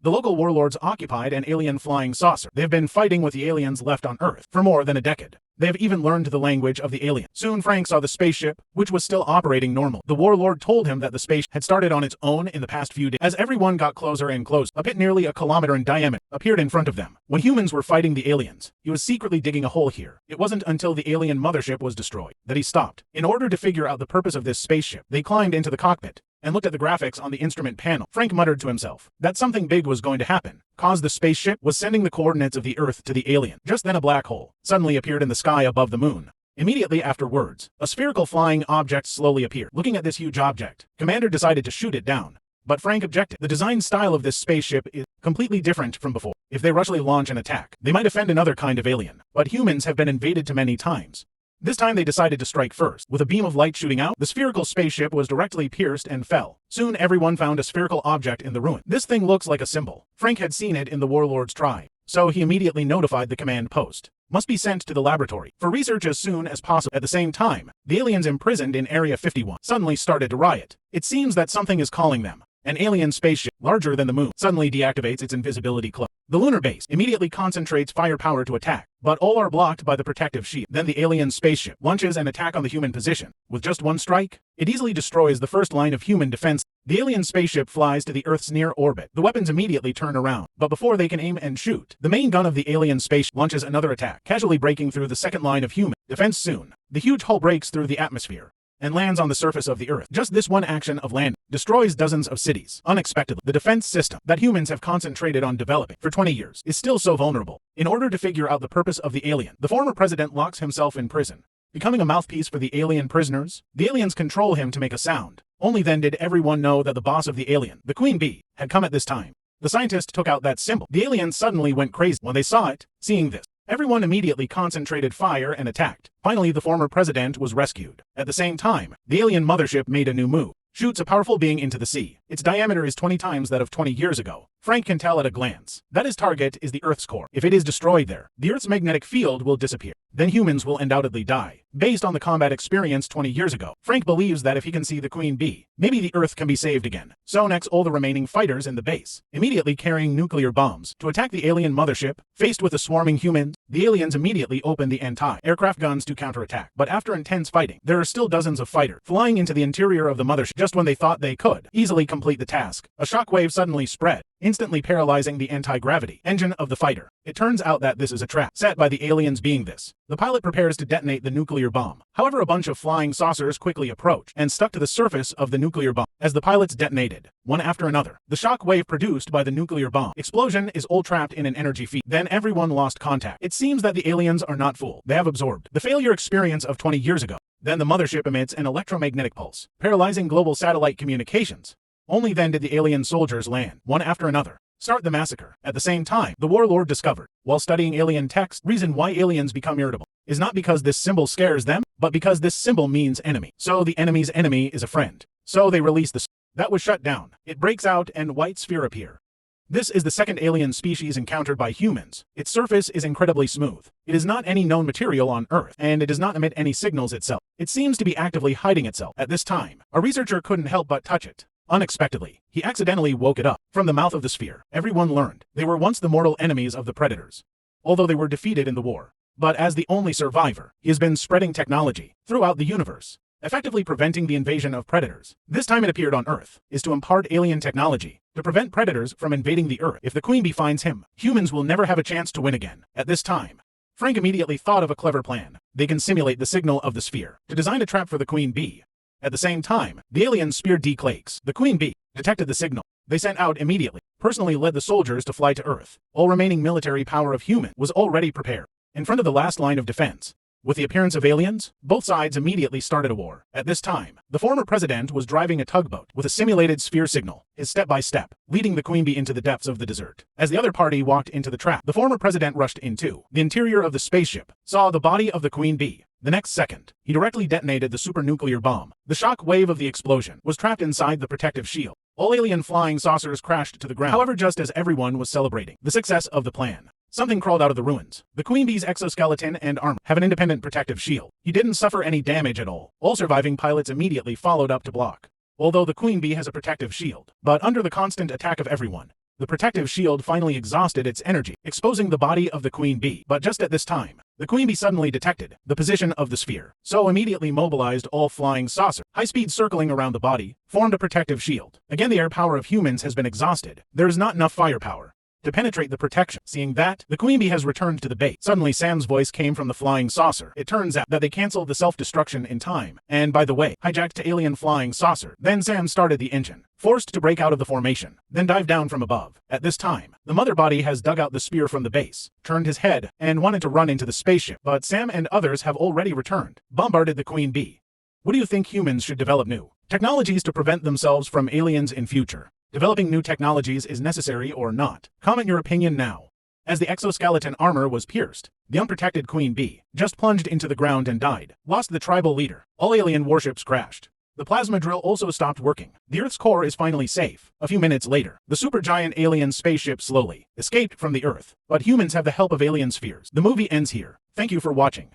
The local warlords occupied an alien flying saucer. They've been fighting with the aliens left on Earth for more than a decade. They have even learned the language of the alien. Soon Frank saw the spaceship, which was still operating normal. The warlord told him that the spaceship had started on its own in the past few days. As everyone got closer and closer, a pit nearly a kilometer in diameter appeared in front of them. When humans were fighting the aliens, he was secretly digging a hole here. It wasn't until the alien mothership was destroyed that he stopped. In order to figure out the purpose of this spaceship, they climbed into the cockpit and looked at the graphics on the instrument panel. Frank muttered to himself that something big was going to happen, cause the spaceship was sending the coordinates of the Earth to the alien. Just then a black hole suddenly appeared in the sky above the moon. Immediately afterwards, a spherical flying object slowly appeared. Looking at this huge object, Commander decided to shoot it down. But Frank objected. The design style of this spaceship is completely different from before. If they rushly launch an attack, they might offend another kind of alien. But humans have been invaded too many times. This time they decided to strike first. With a beam of light shooting out, the spherical spaceship was directly pierced and fell. Soon everyone found a spherical object in the ruin. This thing looks like a symbol. Frank had seen it in the warlord's tribe, so he immediately notified the command post. Must be sent to the laboratory for research as soon as possible. At the same time, the aliens imprisoned in Area 51 suddenly started to riot. It seems that something is calling them. An alien spaceship, larger than the moon, suddenly deactivates its invisibility cloak. The lunar base immediately concentrates firepower to attack, but all are blocked by the protective shield. Then the alien spaceship launches an attack on the human position. With just one strike, it easily destroys the first line of human defense. The alien spaceship flies to the Earth's near orbit. The weapons immediately turn around, but before they can aim and shoot, the main gun of the alien spaceship launches another attack, casually breaking through the second line of human defense. Soon, the huge hull breaks through the atmosphere and lands on the surface of the Earth. Just this one action of landing destroys dozens of cities. Unexpectedly, the defense system that humans have concentrated on developing for 20 years is still so vulnerable. In order to figure out the purpose of the alien, the former president locks himself in prison, becoming a mouthpiece for the alien prisoners. The aliens control him to make a sound. Only then did everyone know that the boss of the alien, the Queen Bee, had come at this time. The scientist took out that symbol. The aliens suddenly went crazy when they saw it. Seeing this, everyone immediately concentrated fire and attacked. Finally, the former president was rescued. At the same time, the alien mothership made a new move. Shoots a powerful being into the sea. Its diameter is 20 times that of 20 years ago. Frank can tell at a glance that his target is the Earth's core. If it is destroyed there, the Earth's magnetic field will disappear. Then humans will undoubtedly die. Based on the combat experience 20 years ago, Frank believes that if he can see the Queen Bee, maybe the Earth can be saved again. So next, all the remaining fighters in the base, immediately carrying nuclear bombs, to attack the alien mothership. Faced with the swarming humans, the aliens immediately open the anti-aircraft guns to counterattack. But after intense fighting, there are still dozens of fighters flying into the interior of the mothership. Just when they thought they could easily complete the task, a shockwave suddenly spread, instantly paralyzing the anti-gravity engine of the fighter. It turns out that this is a trap set by the aliens. Being this, the pilot prepares to detonate the nuclear bomb. However, a bunch of flying saucers quickly approach and stuck to the surface of the nuclear bomb. As the pilots detonated, one after another, the shock wave produced by the nuclear bomb explosion is all trapped in an energy field. Then everyone lost contact. It seems that the aliens are not fooled. They have absorbed the failure experience of 20 years ago. Then the mothership emits an electromagnetic pulse, paralyzing global satellite communications. Only then did the alien soldiers land, one after another, start the massacre. At the same time, the warlord discovered, while studying alien text, reason why aliens become irritable is not because this symbol scares them, but because this symbol means enemy. So the enemy's enemy is a friend. So they release the that was shut down. It breaks out and white sphere appear. This is the second alien species encountered by humans. Its surface is incredibly smooth. It is not any known material on Earth, and it does not emit any signals itself. It seems to be actively hiding itself. At this time, a researcher couldn't help but touch it. Unexpectedly, he accidentally woke it up. From the mouth of the sphere, everyone learned they were once the mortal enemies of the predators, although they were defeated in the war. But as the only survivor, he has been spreading technology throughout the universe, effectively preventing the invasion of predators. This time it appeared on Earth, is to impart alien technology to prevent predators from invading the Earth. If the Queen Bee finds him, humans will never have a chance to win again. At this time, Frank immediately thought of a clever plan. They can simulate the signal of the sphere to design a trap for the Queen Bee. At the same time, the alien spear declaques. The Queen Bee detected the signal. They sent out immediately, personally led the soldiers to fly to Earth. All remaining military power of human was already prepared. In front of the last line of defense, with the appearance of aliens, both sides immediately started a war. At this time, the former president was driving a tugboat with a simulated sphere signal, his step-by-step, leading the Queen Bee into the depths of the desert. As the other party walked into the trap, the former president rushed into the interior of the spaceship, saw the body of the Queen Bee. The next second, he directly detonated the supernuclear bomb. The shock wave of the explosion was trapped inside the protective shield. All alien flying saucers crashed to the ground. However, just as everyone was celebrating the success of the plan, something crawled out of the ruins. The Queen Bee's exoskeleton and armor have an independent protective shield. He didn't suffer any damage at all. All surviving pilots immediately followed up to block. Although the Queen Bee has a protective shield, but under the constant attack of everyone, The protective shield finally exhausted its energy, exposing the body of the Queen Bee. But just at this time, the Queen Bee suddenly detected the position of the sphere, so immediately mobilized all flying saucer. High-speed circling around the body formed a protective shield. Again, the air power of humans has been exhausted. There is not enough firepower to penetrate the protection. Seeing that, the Queen Bee has returned to the base. Suddenly, Sam's voice came from the flying saucer. It turns out that they canceled the self-destruction in time, and by the way, hijacked to alien flying saucer. Then Sam started the engine, forced to break out of the formation, then dive down from above. At this time, the mother body has dug out the spear from the base, turned his head, and wanted to run into the spaceship, but Sam and others have already returned, bombarded the Queen Bee. What do you think humans should develop new technologies to prevent themselves from aliens in future? Developing new technologies is necessary or not? Comment your opinion now. As the exoskeleton armor was pierced, the unprotected Queen Bee just plunged into the ground and died, lost the tribal leader. All alien warships crashed. The plasma drill also stopped working. The Earth's core is finally safe. A few minutes later, the supergiant alien spaceship slowly escaped from the Earth, but humans have the help of alien spheres. The movie ends here. Thank you for watching.